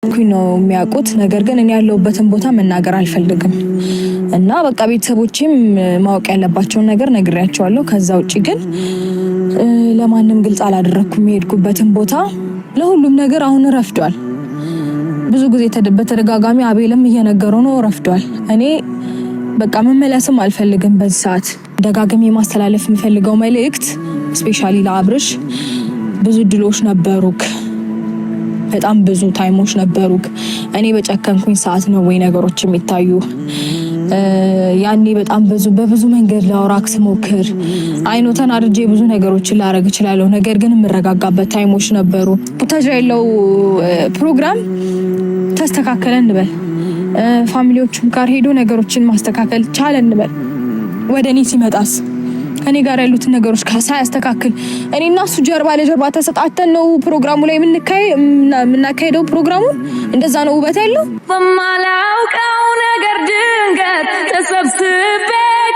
ነው የሚያውቁት። ነገር ግን እኔ ያለሁበትን ቦታ መናገር አልፈልግም እና በቃ ቤተሰቦቼም ማወቅ ያለባቸውን ነገር ነግሬያቸዋለሁ። ከዛ ውጪ ግን ለማንም ግልጽ አላደረኩም የሄድኩበትን ቦታ። ለሁሉም ነገር አሁን ረፍዷል። ብዙ ጊዜ በተደጋጋሚ አቤልም እየነገረው ነው ረፍዷል። እኔ በቃ መመለስም አልፈልግም። በዚህ ሰዓት ደጋግሜ ማስተላለፍ የምፈልገው መልእክት ስፔሻሊ ለአብርሽ ብዙ ድሎች ነበሩክ፣ በጣም ብዙ ታይሞች ነበሩክ። እኔ በጨከንኩኝ ሰዓት ነው ወይ ነገሮች የሚታዩ? ያኔ በጣም በብዙ መንገድ ላውራክ ስሞክር አይኖተን አድርጄ ብዙ ነገሮችን ላረግ እችላለሁ። ነገር ግን የምረጋጋበት ታይሞች ነበሩ። ቡታጅራ ያለው ፕሮግራም ተስተካከለ እንበል፣ ፋሚሊዎቹም ጋር ሄዶ ነገሮችን ማስተካከል ቻለ እንበል። ወደ እኔ ሲመጣስ ከኔ ጋር ያሉትን ነገሮች ሳያስተካክል እኔና እሱ ጀርባ ለጀርባ ተሰጣተን ነው ፕሮግራሙ ላይ የምናካሄደው። ፕሮግራሙን እንደዛ ነው ውበት ያለው። በማላውቀው ነገር ድንገት ተሰብስቤ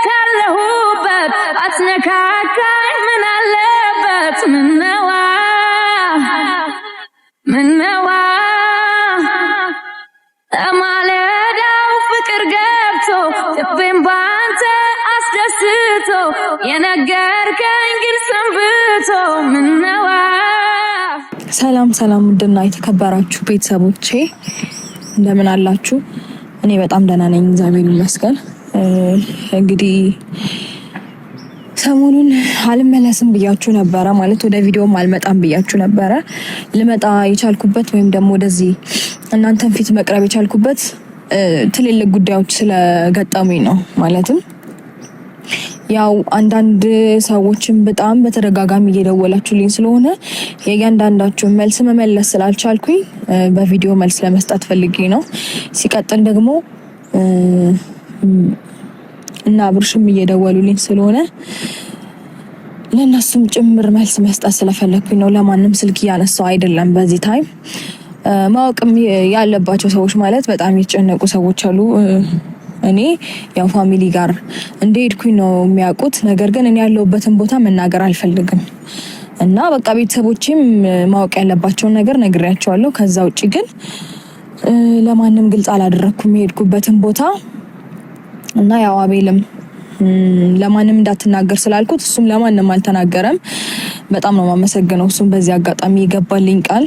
ካለሁበት አስነካካኝ። ምን አለበት ምነዋ ማለዳው ፍቅር ገብቶ ልቤን ባንተ አስደስቶ የነገርከኝ ግን ሰንብቶ ምነዋ። ሰላም ውድና የተከበራችሁ ቤተሰቦቼ እንደምን አላችሁ? እኔ በጣም ደህና ነኝ፣ እግዚአብሔር ይመስገን። እንግዲህ ሰሞኑን አልመለስም ብያችሁ ነበረ፣ ማለት ወደ ቪዲዮም አልመጣም ብያችሁ ነበረ። ልመጣ የቻልኩበት ወይም ደግሞ ወደዚህ እናንተን ፊት መቅረብ የቻልኩበት ትልልቅ ጉዳዮች ስለገጠሙኝ ነው። ማለትም ያው አንዳንድ ሰዎችን በጣም በተደጋጋሚ እየደወላችሁልኝ ስለሆነ የእያንዳንዳችሁን መልስ መመለስ ስላልቻልኩኝ በቪዲዮ መልስ ለመስጠት ፈልጌ ነው። ሲቀጥል ደግሞ እና አብርሽም እየደወሉልኝ ስለሆነ ለነሱም ጭምር መልስ መስጠት ስለፈለኩኝ ነው። ለማንም ስልክ እያነሳው አይደለም። በዚህ ታይም ማወቅም ያለባቸው ሰዎች ማለት በጣም የተጨነቁ ሰዎች አሉ። እኔ ያው ፋሚሊ ጋር እንደሄድኩኝ ነው የሚያውቁት። ነገር ግን እኔ ያለሁበትን ቦታ መናገር አልፈልግም እና በቃ ቤተሰቦቼም ማወቅ ያለባቸውን ነገር ነግሬያቸዋለሁ። ከዛ ውጪ ግን ለማንም ግልጽ አላደረኩም የሄድኩበትን ቦታ እና ያው አቤልም ለማንም እንዳትናገር ስላልኩት እሱም ለማንም አልተናገረም። በጣም ነው የማመሰግነው። እሱም በዚህ አጋጣሚ የገባልኝ ቃል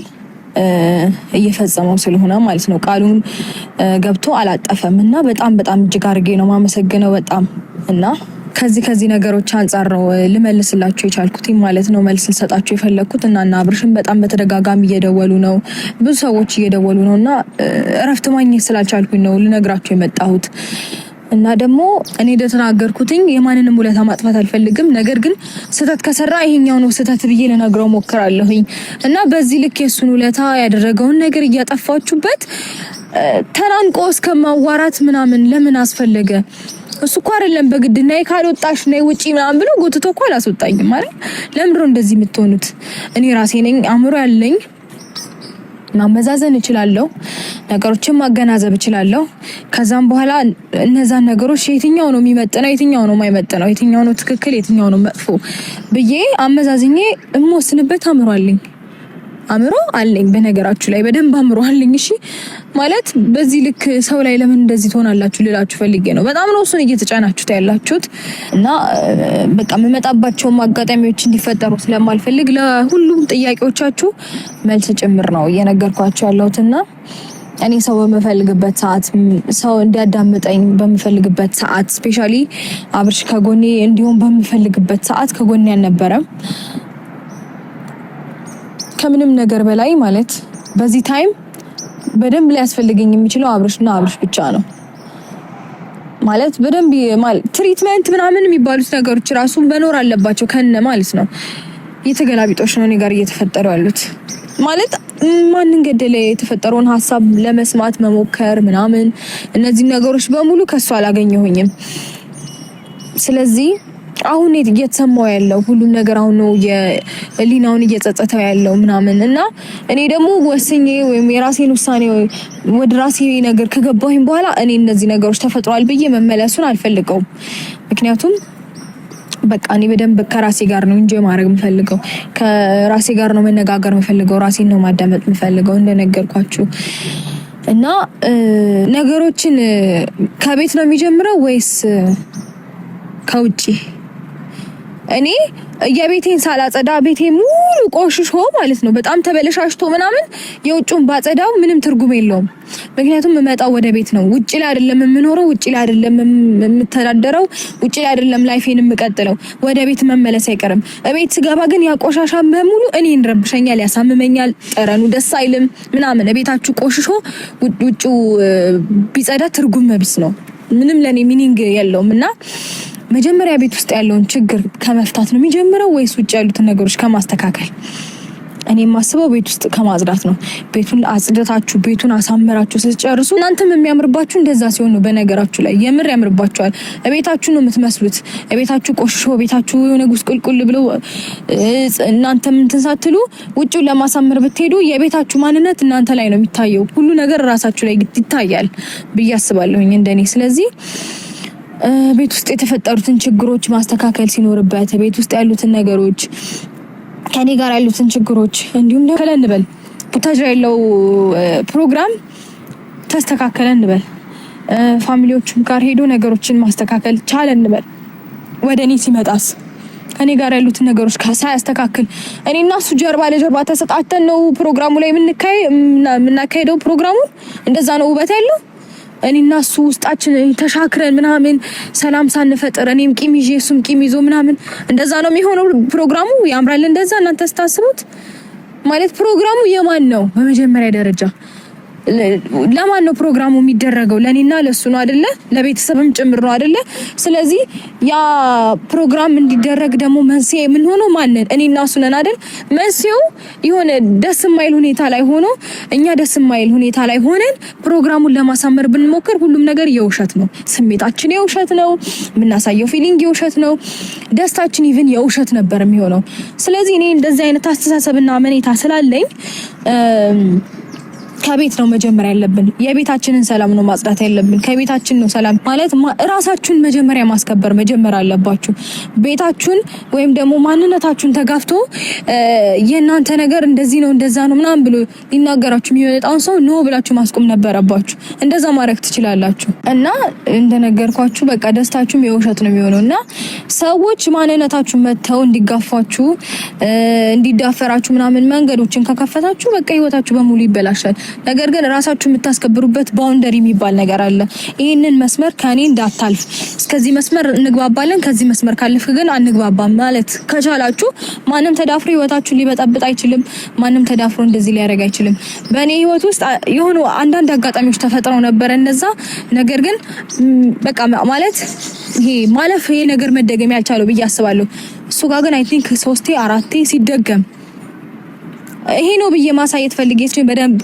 እየፈጸመው ስለሆነ ማለት ነው። ቃሉን ገብቶ አላጠፈም እና በጣም እጅግ አድርጌ ነው የማመሰግነው በጣም። እና ከዚህ ነገሮች አንጻር ነው ልመልስላችሁ የቻልኩት ማለት ነው፣ መልስ ልሰጣችሁ የፈለኩት። እና አብርሽም በጣም በተደጋጋሚ እየደወሉ ነው፣ ብዙ ሰዎች እየደወሉ ነው እና እረፍት ማግኘት ስላልቻልኩኝ ነው ልነግራችሁ የመጣሁት። እና ደግሞ እኔ እንደተናገርኩትኝ የማንንም ውለታ ማጥፋት አልፈልግም። ነገር ግን ስህተት ከሰራ ይሄኛው ነው ስህተት ብዬ ልነግረው ሞክራለሁኝ። እና በዚህ ልክ የሱን ውለታ ያደረገውን ነገር እያጠፋችሁበት ተናንቆ እስከማዋራት ምናምን ለምን አስፈለገ? እሱ እኮ አይደለም በግድ ነይ ካልወጣሽ ነይ ውጪ ምናምን ብሎ ጎትቶ እኮ አላስወጣኝም ማለት። ለምንድን ነው እንደዚህ የምትሆኑት? እኔ ራሴ ነኝ አእምሮ ያለኝ፣ ማመዛዘን እችላለሁ፣ ነገሮችን ማገናዘብ እችላለሁ። ከዛም በኋላ እነዛን ነገሮች የትኛው ነው የሚመጥነው፣ የትኛው ነው የማይመጥነው፣ የትኛው ነው ትክክል፣ የትኛው ነው መጥፎ ብዬ አመዛዝኜ እምወስንበት አእምሮ አለኝ። በነገራችሁ ላይ በደንብ አእምሮ አለኝ። እሺ ማለት በዚህ ልክ ሰው ላይ ለምን እንደዚህ ትሆናላችሁ ልላችሁ ፈልጌ ነው። በጣም ነው እሱን እየተጫናችሁት ያላችሁት እና በቃ የምመጣባቸው አጋጣሚዎች እንዲፈጠሩ ስለማልፈልግ ለሁሉም ጥያቄዎቻችሁ መልስ ጭምር ነው እየነገርኳችሁ ያለሁትና እኔ ሰው በምፈልግበት ሰዓት፣ ሰው እንዲያዳምጠኝ በምፈልግበት ሰዓት፣ ስፔሻሊ አብርሽ ከጎኔ እንዲሆን በምፈልግበት ሰዓት ከጎኔ አልነበረም። ከምንም ነገር በላይ ማለት በዚህ ታይም በደንብ ሊያስፈልገኝ የሚችለው አብርሽና አብርሽ ብቻ ነው። ማለት በደንብ ማለት ትሪትመንት ምናምን የሚባሉት ነገሮች ራሱ መኖር አለባቸው ከነ ማለት ነው። የተገላቢጦሽ ነው እኔ ጋር እየተፈጠሩ ያሉት ማለት ማንን ገደለ የተፈጠረውን ሀሳብ ለመስማት መሞከር ምናምን፣ እነዚህ ነገሮች በሙሉ ከሱ አላገኘሁኝም። ስለዚህ አሁን እየተሰማው ያለው ሁሉም ነገር አሁን ነው የሊናውን እየጸጸተው ያለው ምናምን እና እኔ ደግሞ ወስኜ ወይም የራሴን ውሳኔ ወደ ራሴ ነገር ከገባሁኝ በኋላ እኔ እነዚህ ነገሮች ተፈጥሯል ብዬ መመለሱን አልፈልገውም። ምክንያቱም በቃ እኔ በደንብ ከራሴ ጋር ነው እንጂ ማድረግ የምፈልገው ከራሴ ጋር ነው መነጋገር የምፈልገው ራሴን ነው ማዳመጥ የምፈልገው እንደነገርኳችሁ እና ነገሮችን ከቤት ነው የሚጀምረው ወይስ ከውጪ? እኔ የቤቴን ሳላጸዳ ቤቴ ሙሉ ቆሽሾ ማለት ነው በጣም ተበለሻሽቶ ምናምን የውጭውን ባጸዳው ምንም ትርጉም የለውም። ምክንያቱም የምመጣው ወደ ቤት ነው። ውጪ ላይ አይደለም የምኖረው፣ ውጪ ላይ አይደለም የምተዳደረው፣ ውጪ ላይ አይደለም ላይፌን የምቀጥለው። ወደ ቤት መመለስ አይቀርም። ቤት ስገባ ግን ያ ቆሻሻ በሙሉ እኔን ረብሸኛል፣ ያሳምመኛል፣ ጠረኑ ደስ አይልም ምናምን። ቤታችሁ ቆሽሾ ውጪው ቢጸዳ ትርጉም ቢስ ነው። ምንም ለኔ ሚኒንግ የለውም እና መጀመሪያ ቤት ውስጥ ያለውን ችግር ከመፍታት ነው የሚጀምረው ወይስ ውጭ ያሉትን ነገሮች ከማስተካከል? እኔ የማስበው ቤት ውስጥ ከማጽዳት ነው። ቤቱን አጽድታችሁ ቤቱን አሳምራችሁ ስትጨርሱ እናንተም የሚያምርባችሁ እንደዛ ሲሆን ነው። በነገራችሁ ላይ የምር ያምርባችኋል። ቤታችሁ ነው የምትመስሉት። ቤታችሁ ቆሽሾ ቤታችሁ የሆነ ጉስቁልቁል ብሎ እናንተም እንትን ሳትሉ ውጭውን ለማሳመር ብትሄዱ የቤታችሁ ማንነት እናንተ ላይ ነው የሚታየው። ሁሉ ነገር ራሳችሁ ላይ ይታያል ብዬ አስባለሁኝ እንደኔ። ስለዚህ ቤት ውስጥ የተፈጠሩትን ችግሮች ማስተካከል ሲኖርበት ቤት ውስጥ ያሉትን ነገሮች ከኔ ጋር ያሉትን ችግሮች እንዲሁም ደግሞ ከለንበል ቡታጅራ ያለው ፕሮግራም ተስተካከለ እንበል ፋሚሊዎቹም ጋር ሄዶ ነገሮችን ማስተካከል ቻለ እንበል ወደኔ ሲመጣስ ከኔ ጋር ያሉትን ነገሮች ሳያስተካክል እኔና እሱ ጀርባ ለጀርባ ተሰጣተን ነው ፕሮግራሙ ላይ የምናካሄደው ፕሮግራሙን እንደዛ ነው ውበት ያለው እኔና እሱ ውስጣችን ተሻክረን ምናምን ሰላም ሳንፈጥር እኔም ቂም ይዤ እሱም ቂም ይዞ ምናምን እንደዛ ነው የሚሆነው ፕሮግራሙ ያምራል እንደዛ እናንተ ስታስቡት ማለት ፕሮግራሙ የማን ነው በመጀመሪያ ደረጃ ለማን ነው ፕሮግራሙ የሚደረገው ለኔና ለሱ ነው አይደለ ለቤተሰብም ጭምር ነው አይደለ ስለዚህ ያ ፕሮግራም እንዲደረግ ደግሞ መንስኤ ምን ሆኖ ማንን እኔና እሱ ነን አይደል መንስኤው የሆነ ደስ የማይል ሁኔታ ላይ ሆኖ እኛ ደስ የማይል ሁኔታ ላይ ሆነን ፕሮግራሙን ለማሳመር ብንሞክር ሁሉም ነገር የውሸት ነው ስሜታችን የውሸት ነው የምናሳየው ፊሊንግ የውሸት ነው ደስታችን ኢቭን የውሸት ነበር የሚሆነው ስለዚህ እኔ እንደዚህ አይነት አስተሳሰብና አመኔታ ስላለኝ ከቤት ነው መጀመሪያ ያለብን የቤታችንን ሰላም ነው ማጽዳት ያለብን ከቤታችን ነው ሰላም ማለት ራሳችሁን መጀመሪያ ማስከበር መጀመር አለባችሁ ቤታችሁን ወይም ደግሞ ማንነታችሁን ተጋፍቶ የእናንተ ነገር እንደዚህ ነው እንደዛ ነው ምናምን ብሎ ሊናገራችሁ የሚወጣውን ሰው ነው ብላችሁ ማስቆም ነበረባችሁ እንደዛ ማድረግ ትችላላችሁ እና እንደነገርኳችሁ በቃ ደስታችሁም የውሸት ነው የሚሆነውና ሰዎች ማንነታችሁን መተው እንዲጋፋችሁ እንዲዳፈራችሁ ምናምን መንገዶችን ከከፈታችሁ በቃ ህይወታችሁ በሙሉ ይበላሻል ነገር ግን ራሳችሁ የምታስከብሩበት ባውንደሪ የሚባል ነገር አለ ይሄንን መስመር ከኔ እንዳታልፍ እስከዚህ መስመር እንግባባለን ከዚህ መስመር ካለፍክ ግን አንግባባም ማለት ከቻላችሁ ማንንም ተዳፍሮ ህይወታችሁን ሊበጠብጥ አይችልም ማንንም ተዳፍሮ እንደዚህ ሊያደርግ አይችልም በእኔ ህይወት ውስጥ የሆኑ አንዳንድ አጋጣሚዎች ተፈጥረው ነበር እነዛ ነገር ግን በቃ ማለት ይሄ ማለፍ ይሄ ነገር መደገም ያልቻለው ብዬ አስባለሁ እሱ ጋር ግን አይ ቲንክ 3 4 ሲደገም ይሄ ነው ብዬ ማሳየት ፈልጌ በደንብ